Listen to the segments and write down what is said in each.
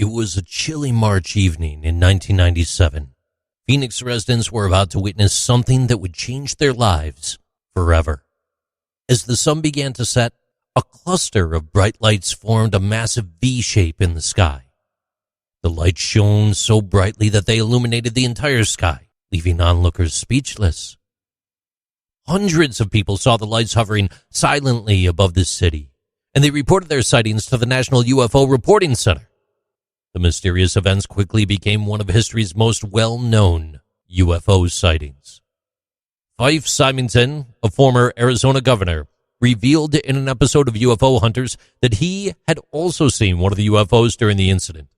It was a chilly March evening in 1997. Phoenix residents were about to witness something that would change their lives forever. As the sun began to set, a cluster of bright lights formed a massive V shape in the sky. The lights shone so brightly that they illuminated the entire sky, leaving onlookers speechless. Hundreds of people saw the lights hovering silently above the city, and they reported their sightings to the National UFO Reporting Center. The mysterious events quickly became one of history's most well-known UFO sightings. Fife Symington, a former Arizona governor, revealed in an episode of UFO Hunters that he had also seen one of the UFOs during the incident.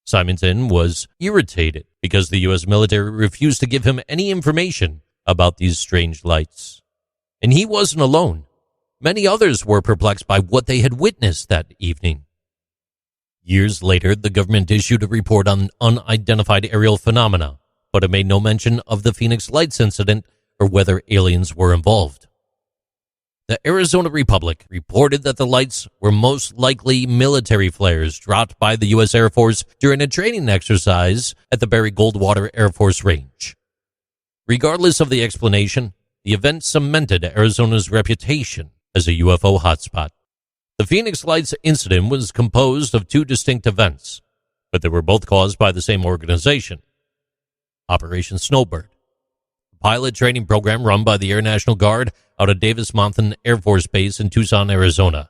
Symington was irritated because the U.S. military refused to give him any information about these strange lights. And he wasn't alone. Many others were perplexed by what they had witnessed that evening. Years later, the government issued a report on unidentified aerial phenomena, but it made no mention of the Phoenix Lights incident or whether aliens were involved. The Arizona Republic reported that the lights were most likely military flares dropped by the U.S. Air Force during a training exercise at the Barry Goldwater Air Force Range. Regardless of the explanation, the event cemented Arizona's reputation as a UFO hotspot. The Phoenix Lights incident was composed of two distinct events, but they were both caused by the same organization, Operation Snowbird, a pilot training program run by the Air National Guard out of Davis-Monthan Air Force Base in Tucson, Arizona.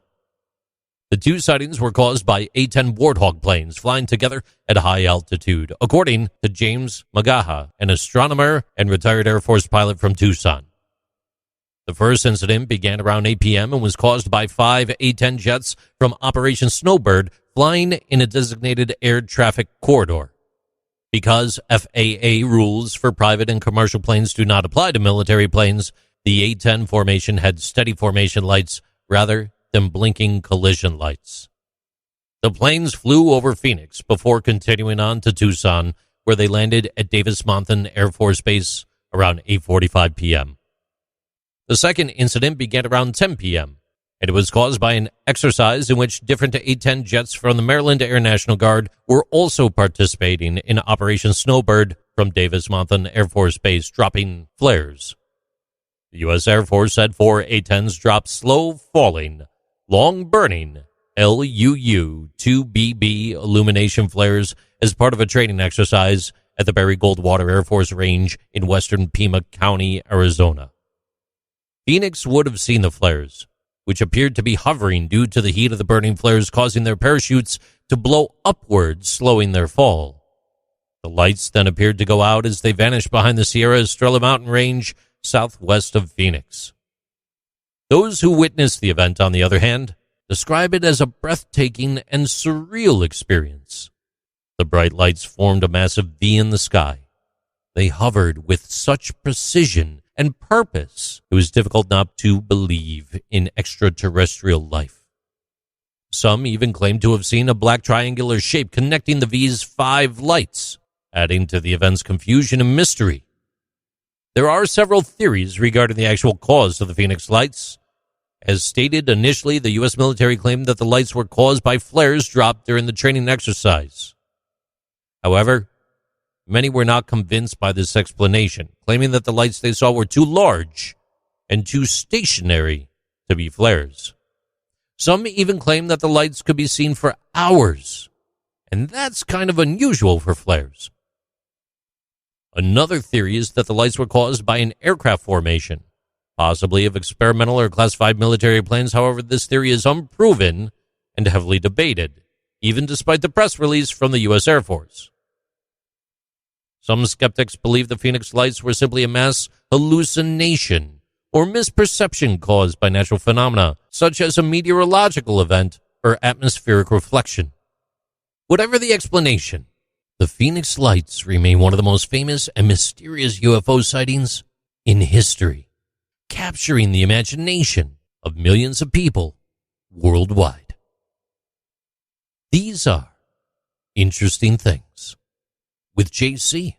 The two sightings were caused by A-10 Warthog planes flying together at a high altitude, according to James Magaha, an astronomer and retired Air Force pilot from Tucson. The first incident began around 8 p.m. and was caused by 5 A-10 jets from Operation Snowbird flying in a designated air traffic corridor. Because FAA rules for private and commercial planes do not apply to military planes, the A-10 formation had steady formation lights rather than blinking collision lights. The planes flew over Phoenix before continuing on to Tucson, where they landed at Davis-Monthan Air Force Base around 8:45 p.m. The second incident began around 10 p.m., and it was caused by an exercise in which different A-10 jets from the Maryland Air National Guard were also participating in Operation Snowbird from Davis-Monthan Air Force Base, dropping flares. The U.S. Air Force said 4 A-10s dropped slow-falling, long-burning LUU-2BB illumination flares as part of a training exercise at the Barry Goldwater Air Force Range in western Pima County, Arizona. Phoenix would have seen the flares, which appeared to be hovering due to the heat of the burning flares causing their parachutes to blow upwards, slowing their fall. The lights then appeared to go out as they vanished behind the Sierra Estrella mountain range southwest of Phoenix. Those who witnessed the event, on the other hand, describe it as a breathtaking and surreal experience. The bright lights formed a massive V in the sky. They hovered with such precision and purpose, it was difficult not to believe in extraterrestrial life. Some even claimed to have seen a black triangular shape connecting the V's 5 lights, adding to the event's confusion and mystery. There are several theories regarding the actual cause of the Phoenix Lights. As stated initially, the U.S. military claimed that the lights were caused by flares dropped during the training exercise. However, many were not convinced by this explanation, claiming that the lights they saw were too large and too stationary to be flares. Some even claimed that the lights could be seen for hours, and that's kind of unusual for flares. Another theory is that the lights were caused by an aircraft formation, possibly of experimental or classified military planes. However, this theory is unproven and heavily debated, even despite the press release from the U.S. Air Force. Some skeptics believe the Phoenix Lights were simply a mass hallucination or misperception caused by natural phenomena, such as a meteorological event or atmospheric reflection. Whatever the explanation, the Phoenix Lights remain one of the most famous and mysterious UFO sightings in history, capturing the imagination of millions of people worldwide. These are Interesting Things with JC.